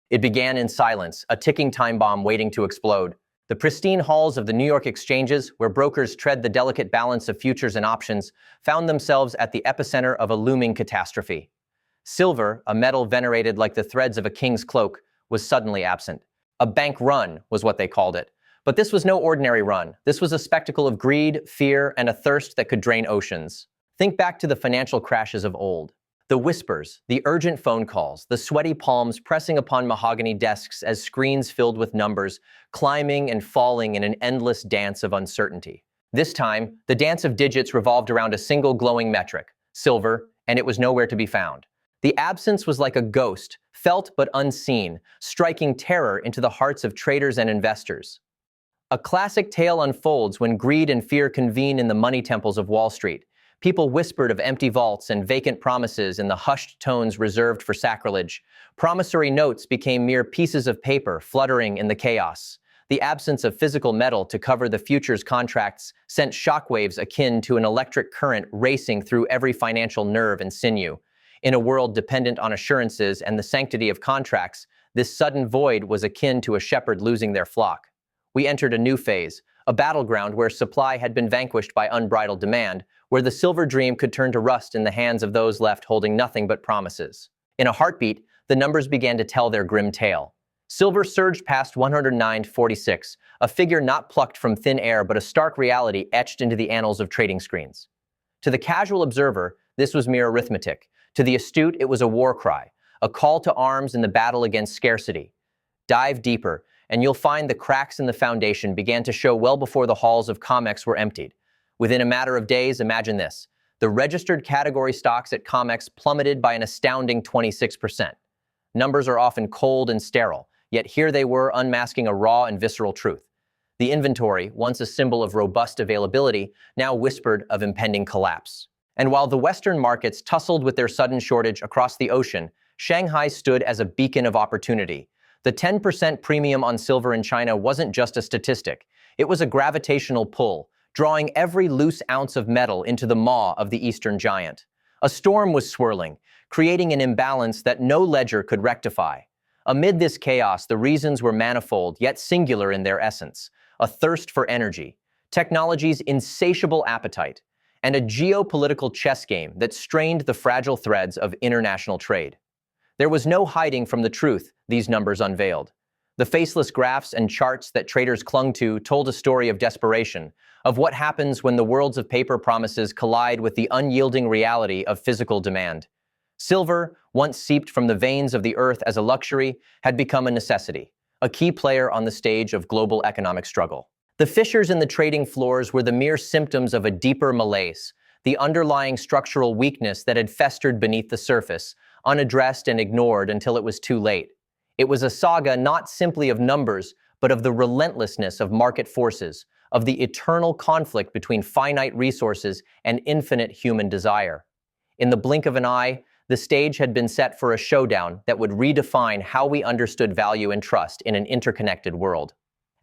It began in silence, a ticking time bomb waiting to explode. The pristine halls of the New York exchanges, where brokers tread the delicate balance of futures and options, found themselves at the epicenter of a looming catastrophe. Silver, a metal venerated like the threads of a king's cloak, was suddenly absent. A bank run was what they called it. But this was no ordinary run. This was a spectacle of greed, fear, and a thirst that could drain oceans. Think back to the financial crashes of old. The whispers, the urgent phone calls, the sweaty palms pressing upon mahogany desks as screens filled with numbers, climbing and falling in an endless dance of uncertainty. This time, the dance of digits revolved around a single glowing metric, silver, and it was nowhere to be found. The absence was like a ghost, felt but unseen, striking terror into the hearts of traders and investors. A classic tale unfolds when greed and fear convene in the money temples of Wall Street. People whispered of empty vaults and vacant promises in the hushed tones reserved for sacrilege. Promissory notes became mere pieces of paper fluttering in the chaos. The absence of physical metal to cover the futures contracts sent shockwaves akin to an electric current racing through every financial nerve and sinew. In a world dependent on assurances and the sanctity of contracts, this sudden void was akin to a shepherd losing their flock. We entered a new phase, a battleground where supply had been vanquished by unbridled demand, where the silver dream could turn to rust in the hands of those left holding nothing but promises. In a heartbeat, the numbers began to tell their grim tale. Silver surged past 109.46, a figure not plucked from thin air but a stark reality etched into the annals of trading screens. To the casual observer, this was mere arithmetic. To the astute, it was a war cry, a call to arms in the battle against scarcity. Dive deeper, and you'll find the cracks in the foundation began to show well before the halls of COMEX were emptied. Within a matter of days, imagine this. The registered category stocks at COMEX plummeted by an astounding 26%. Numbers are often cold and sterile, yet here they were unmasking a raw and visceral truth. The inventory, once a symbol of robust availability, now whispered of impending collapse. And while the Western markets tussled with their sudden shortage across the ocean, Shanghai stood as a beacon of opportunity. The 10% premium on silver in China wasn't just a statistic. It was a gravitational pull, drawing every loose ounce of metal into the maw of the Eastern giant. A storm was swirling, creating an imbalance that no ledger could rectify. Amid this chaos, the reasons were manifold, yet singular in their essence. A thirst for energy, technology's insatiable appetite, and a geopolitical chess game that strained the fragile threads of international trade. There was no hiding from the truth these numbers unveiled. The faceless graphs and charts that traders clung to told a story of desperation, of what happens when the worlds of paper promises collide with the unyielding reality of physical demand. Silver, once seeped from the veins of the earth as a luxury, had become a necessity, a key player on the stage of global economic struggle. The fissures in the trading floors were the mere symptoms of a deeper malaise, the underlying structural weakness that had festered beneath the surface, unaddressed and ignored until it was too late. It was a saga not simply of numbers, but of the relentlessness of market forces, of the eternal conflict between finite resources and infinite human desire. In the blink of an eye, the stage had been set for a showdown that would redefine how we understood value and trust in an interconnected world.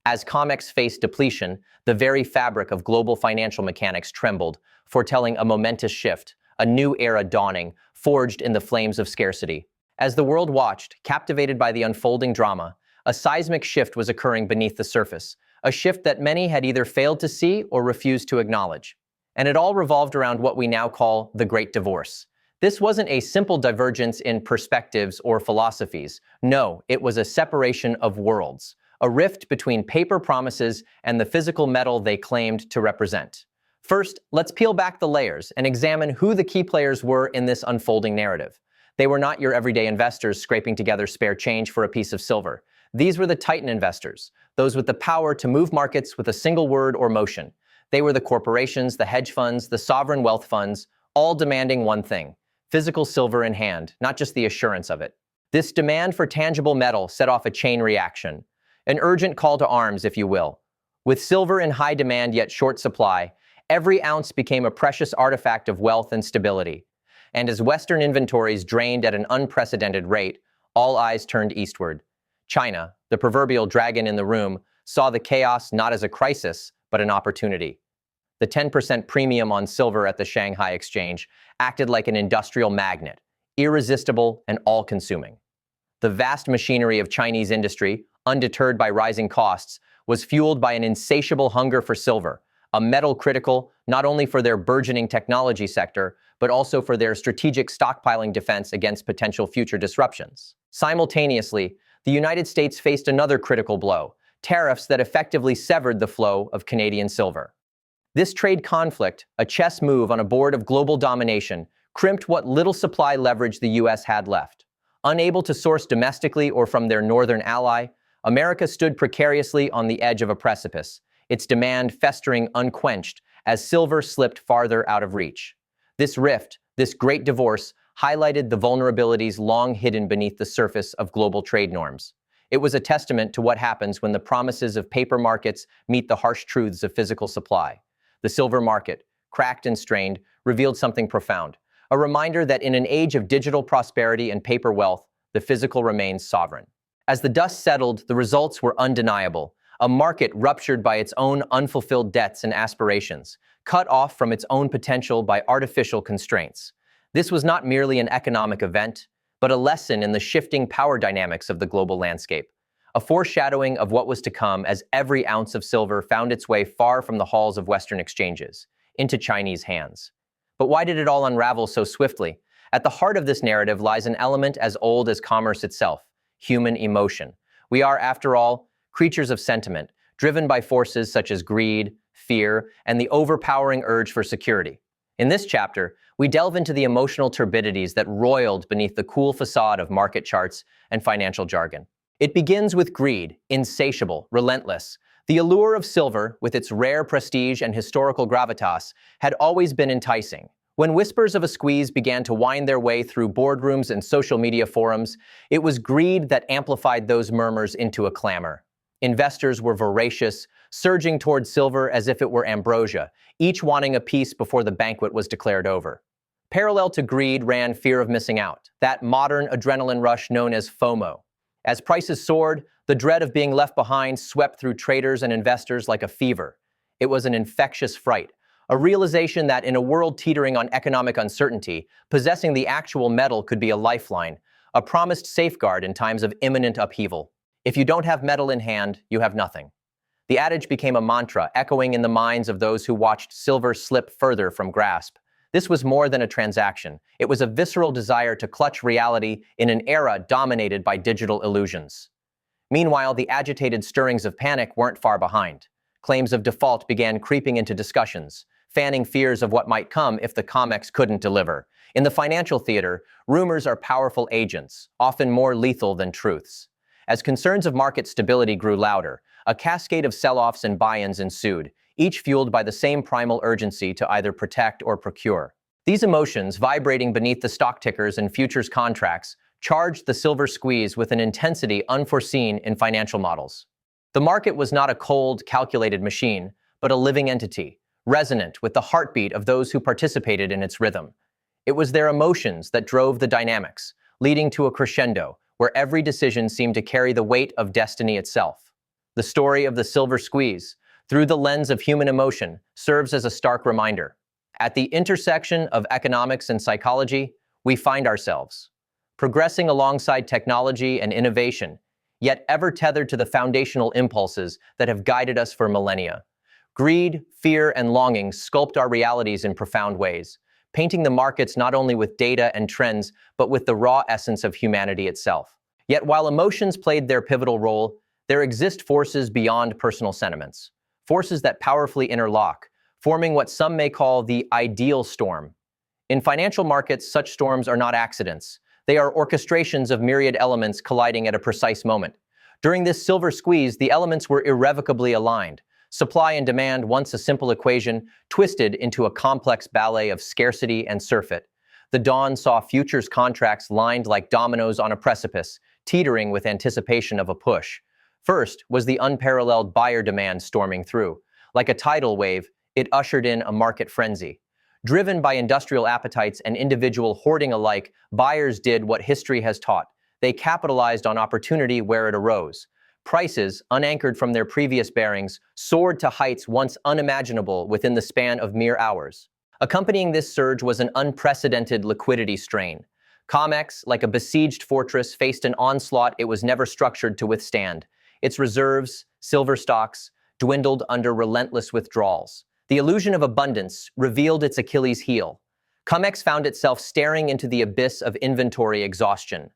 As COMEX faced depletion, the very fabric of global financial mechanics trembled, foretelling a momentous shift, a new era dawning, forged in the flames of scarcity. As the world watched, captivated by the unfolding drama, a seismic shift was occurring beneath the surface, a shift that many had either failed to see or refused to acknowledge. And it all revolved around what we now call the Great Divorce. This wasn't a simple divergence in perspectives or philosophies. No, it was a separation of worlds, a rift between paper promises and the physical metal they claimed to represent. First, let's peel back the layers and examine who the key players were in this unfolding narrative. They were not your everyday investors scraping together spare change for a piece of silver. These were the titan investors, those with the power to move markets with a single word or motion. They were the corporations, the hedge funds, the sovereign wealth funds, all demanding one thing: physical silver in hand, not just the assurance of it. This demand for tangible metal set off a chain reaction, an urgent call to arms, if you will. With silver in high demand yet short supply, every ounce became a precious artifact of wealth and stability. And as Western inventories drained at an unprecedented rate, all eyes turned eastward. China, the proverbial dragon in the room, saw the chaos not as a crisis, but an opportunity. The 10% premium on silver at the Shanghai exchange acted like an industrial magnet, irresistible and all-consuming. The vast machinery of Chinese industry, undeterred by rising costs, was fueled by an insatiable hunger for silver, a metal critical not only for their burgeoning technology sector, but also for their strategic stockpiling defense against potential future disruptions. Simultaneously, the United States faced another critical blow: tariffs that effectively severed the flow of Canadian silver. This trade conflict, a chess move on a board of global domination, crimped what little supply leverage the U.S. had left. Unable to source domestically or from their northern ally, America stood precariously on the edge of a precipice, its demand festering unquenched as silver slipped farther out of reach. This rift, this great divorce, highlighted the vulnerabilities long hidden beneath the surface of global trade norms. It was a testament to what happens when the promises of paper markets meet the harsh truths of physical supply. The silver market, cracked and strained, revealed something profound, a reminder that in an age of digital prosperity and paper wealth, the physical remains sovereign. As the dust settled, the results were undeniable. A market ruptured by its own unfulfilled debts and aspirations, cut off from its own potential by artificial constraints. This was not merely an economic event, but a lesson in the shifting power dynamics of the global landscape, a foreshadowing of what was to come as every ounce of silver found its way far from the halls of Western exchanges, into Chinese hands. But why did it all unravel so swiftly? At the heart of this narrative lies an element as old as commerce itself: human emotion. We are, after all, creatures of sentiment, driven by forces such as greed, fear, and the overpowering urge for security. In this chapter, we delve into the emotional turbidities that roiled beneath the cool facade of market charts and financial jargon. It begins with greed, insatiable, relentless. The allure of silver, with its rare prestige and historical gravitas, had always been enticing. When whispers of a squeeze began to wind their way through boardrooms and social media forums, it was greed that amplified those murmurs into a clamor. Investors were voracious, surging toward silver as if it were ambrosia, each wanting a piece before the banquet was declared over. Parallel to greed ran fear of missing out, that modern adrenaline rush known as FOMO. As prices soared, the dread of being left behind swept through traders and investors like a fever. It was an infectious fright, a realization that in a world teetering on economic uncertainty, possessing the actual metal could be a lifeline, a promised safeguard in times of imminent upheaval. If you don't have metal in hand, you have nothing. The adage became a mantra, echoing in the minds of those who watched silver slip further from grasp. This was more than a transaction. It was a visceral desire to clutch reality in an era dominated by digital illusions. Meanwhile, the agitated stirrings of panic weren't far behind. Claims of default began creeping into discussions, fanning fears of what might come if the COMEX couldn't deliver. In the financial theater, rumors are powerful agents, often more lethal than truths. As concerns of market stability grew louder, a cascade of sell-offs and buy-ins ensued, each fueled by the same primal urgency to either protect or procure. These emotions, vibrating beneath the stock tickers and futures contracts, charged the silver squeeze with an intensity unforeseen in financial models. The market was not a cold, calculated machine, but a living entity, resonant with the heartbeat of those who participated in its rhythm. It was their emotions that drove the dynamics, leading to a crescendo, where every decision seemed to carry the weight of destiny itself. The story of the silver squeeze, through the lens of human emotion, serves as a stark reminder. At the intersection of economics and psychology, we find ourselves, progressing alongside technology and innovation, yet ever tethered to the foundational impulses that have guided us for millennia. Greed, fear, and longing sculpt our realities in profound ways, painting the markets not only with data and trends, but with the raw essence of humanity itself. Yet while emotions played their pivotal role, there exist forces beyond personal sentiments, forces that powerfully interlock, forming what some may call the ideal storm. In financial markets, such storms are not accidents. They are orchestrations of myriad elements colliding at a precise moment. During this silver squeeze, the elements were irrevocably aligned. Supply and demand, once a simple equation, twisted into a complex ballet of scarcity and surfeit. The dawn saw futures contracts lined like dominoes on a precipice, teetering with anticipation of a push. First was the unparalleled buyer demand storming through. Like a tidal wave, it ushered in a market frenzy. Driven by industrial appetites and individual hoarding alike, buyers did what history has taught. They capitalized on opportunity where it arose. Prices, unanchored from their previous bearings, soared to heights once unimaginable within the span of mere hours. Accompanying this surge was an unprecedented liquidity strain. COMEX, like a besieged fortress, faced an onslaught it was never structured to withstand. Its reserves, silver stocks, dwindled under relentless withdrawals. The illusion of abundance revealed its Achilles heel. COMEX found itself staring into the abyss of inventory exhaustion.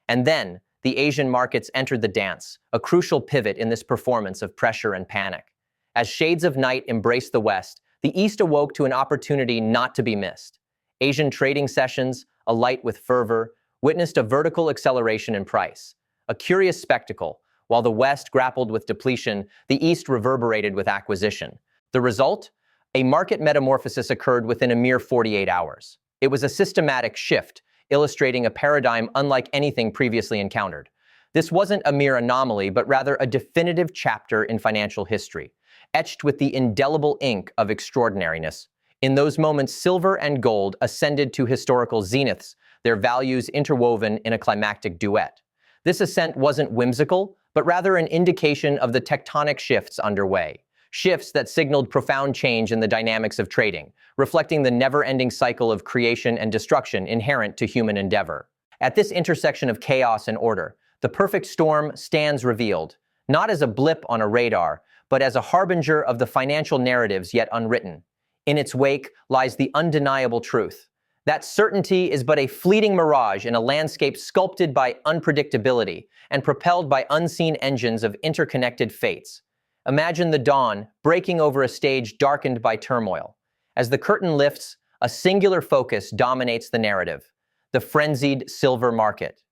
And then, the Asian markets entered the dance, a crucial pivot in this performance of pressure and panic. As shades of night embraced the West, the East awoke to an opportunity not to be missed. Asian trading sessions, alight with fervor, witnessed a vertical acceleration in price. A curious spectacle. While the West grappled with depletion, the East reverberated with acquisition. The result? A market metamorphosis occurred within a mere 48 hours. It was a systematic shift, illustrating a paradigm unlike anything previously encountered. This wasn't a mere anomaly, but rather a definitive chapter in financial history, etched with the indelible ink of extraordinariness. In those moments, silver and gold ascended to historical zeniths, their values interwoven in a climactic duet. This ascent wasn't whimsical, but rather an indication of the tectonic shifts underway. Shifts that signaled profound change in the dynamics of trading, reflecting the never-ending cycle of creation and destruction inherent to human endeavor. At this intersection of chaos and order, the perfect storm stands revealed, not as a blip on a radar, but as a harbinger of the financial narratives yet unwritten. In its wake lies the undeniable truth. That certainty is but a fleeting mirage in a landscape sculpted by unpredictability and propelled by unseen engines of interconnected fates. Imagine the dawn breaking over a stage darkened by turmoil. As the curtain lifts, a singular focus dominates the narrative: the frenzied silver market.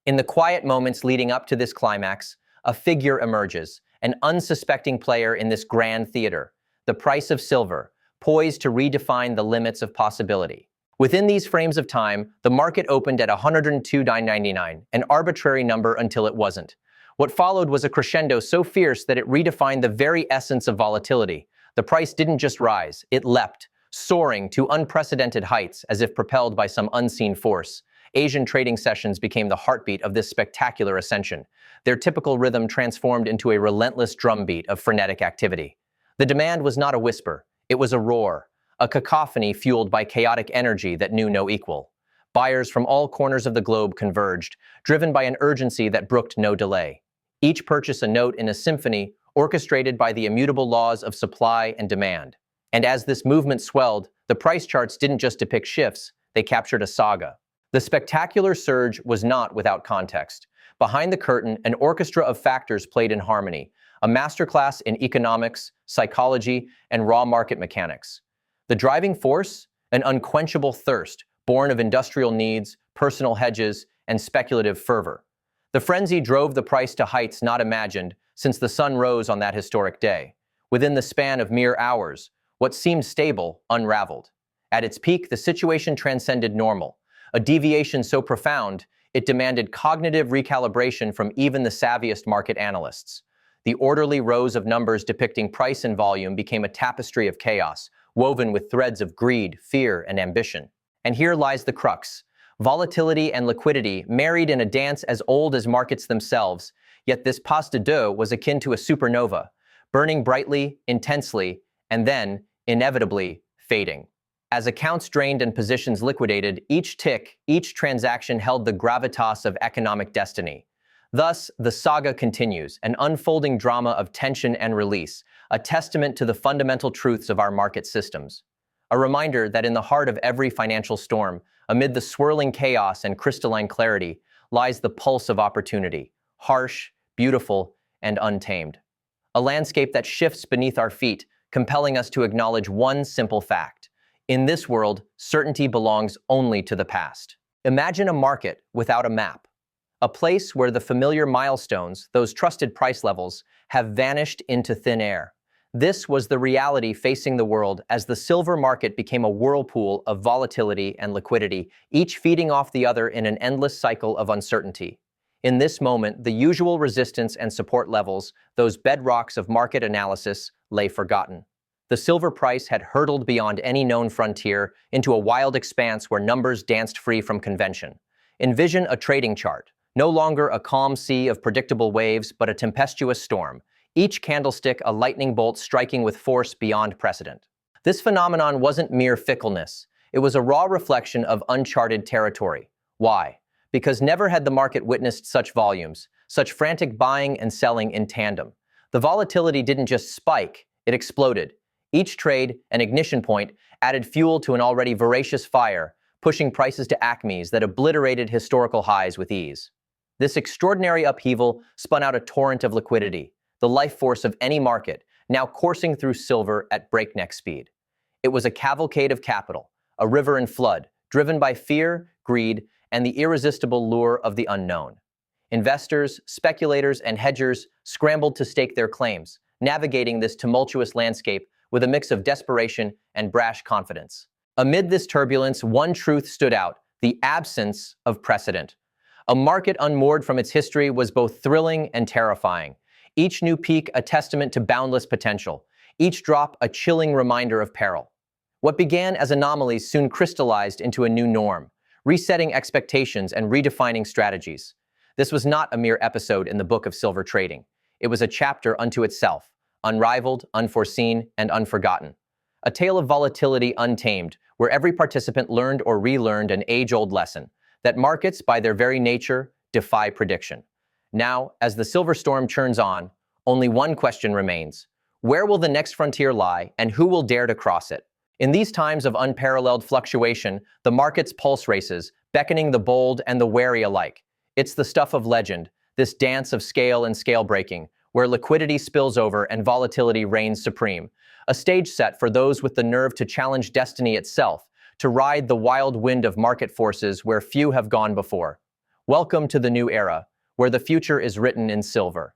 In the quiet moments leading up to this climax, a figure emerges, an unsuspecting player in this grand theater: the price of silver, poised to redefine the limits of possibility. Within these frames of time, the market opened at $102.99, an arbitrary number until it wasn't. What followed was a crescendo so fierce that it redefined the very essence of volatility. The price didn't just rise, it leapt, soaring to unprecedented heights as if propelled by some unseen force. Asian trading sessions became the heartbeat of this spectacular ascension. Their typical rhythm transformed into a relentless drumbeat of frenetic activity. The demand was not a whisper, it was a roar, a cacophony fueled by chaotic energy that knew no equal. Buyers from all corners of the globe converged, driven by an urgency that brooked no delay. Each purchase a note in a symphony orchestrated by the immutable laws of supply and demand. And as this movement swelled, the price charts didn't just depict shifts, they captured a saga. The spectacular surge was not without context. Behind the curtain, an orchestra of factors played in harmony, a masterclass in economics, psychology, and raw market mechanics. The driving force? An unquenchable thirst, born of industrial needs, personal hedges, and speculative fervor. The frenzy drove the price to heights not imagined since the sun rose on that historic day. Within the span of mere hours, what seemed stable unraveled. At its peak, the situation transcended normal, a deviation so profound it demanded cognitive recalibration from even the savviest market analysts. The orderly rows of numbers depicting price and volume became a tapestry of chaos, woven with threads of greed, fear, and ambition. And here lies the crux. Volatility and liquidity married in a dance as old as markets themselves, yet this pas de deux was akin to a supernova, burning brightly, intensely, and then, inevitably, fading. As accounts drained and positions liquidated, each tick, each transaction held the gravitas of economic destiny. Thus, the saga continues, an unfolding drama of tension and release, a testament to the fundamental truths of our market systems. A reminder that in the heart of every financial storm, amid the swirling chaos and crystalline clarity, lies the pulse of opportunity, harsh, beautiful, and untamed. A landscape that shifts beneath our feet, compelling us to acknowledge one simple fact. In this world, certainty belongs only to the past. Imagine a market without a map. A place where the familiar milestones, those trusted price levels, have vanished into thin air. This was the reality facing the world as the silver market became a whirlpool of volatility and liquidity, each feeding off the other in an endless cycle of uncertainty. In this moment, the usual resistance and support levels, those bedrocks of market analysis, lay forgotten. The silver price had hurtled beyond any known frontier into a wild expanse where numbers danced free from convention. Envision a trading chart, no longer a calm sea of predictable waves, but a tempestuous storm, each candlestick a lightning bolt striking with force beyond precedent. This phenomenon wasn't mere fickleness. It was a raw reflection of uncharted territory, Why? Because never had the market witnessed such volumes, such frantic buying and selling in tandem. The volatility didn't just spike, it exploded. Each trade, an ignition point, added fuel to an already voracious fire, pushing prices to acmes that obliterated historical highs with ease. This extraordinary upheaval spun out a torrent of liquidity, the life force of any market, now coursing through silver at breakneck speed. It was a cavalcade of capital, a river in flood, driven by fear, greed, and the irresistible lure of the unknown. Investors, speculators, and hedgers scrambled to stake their claims, navigating this tumultuous landscape with a mix of desperation and brash confidence. Amid this turbulence, one truth stood out: the absence of precedent. A market unmoored from its history was both thrilling and terrifying. Each new peak a testament to boundless potential, each drop a chilling reminder of peril. What began as anomalies soon crystallized into a new norm, resetting expectations and redefining strategies. This was not a mere episode in the book of silver trading. It was a chapter unto itself, unrivaled, unforeseen, and unforgotten. A tale of volatility untamed, where every participant learned or relearned an age-old lesson, that markets, by their very nature, defy prediction. Now, as the silver storm churns on, only one question remains: where will the next frontier lie, and who will dare to cross it? In these times of unparalleled fluctuation, the market's pulse races, beckoning the bold and the wary alike. It's the stuff of legend, this dance of scale and scale breaking, where liquidity spills over and volatility reigns supreme. A stage set for those with the nerve to challenge destiny itself, to ride the wild wind of market forces where few have gone before. Welcome to the new era, where the future is written in silver.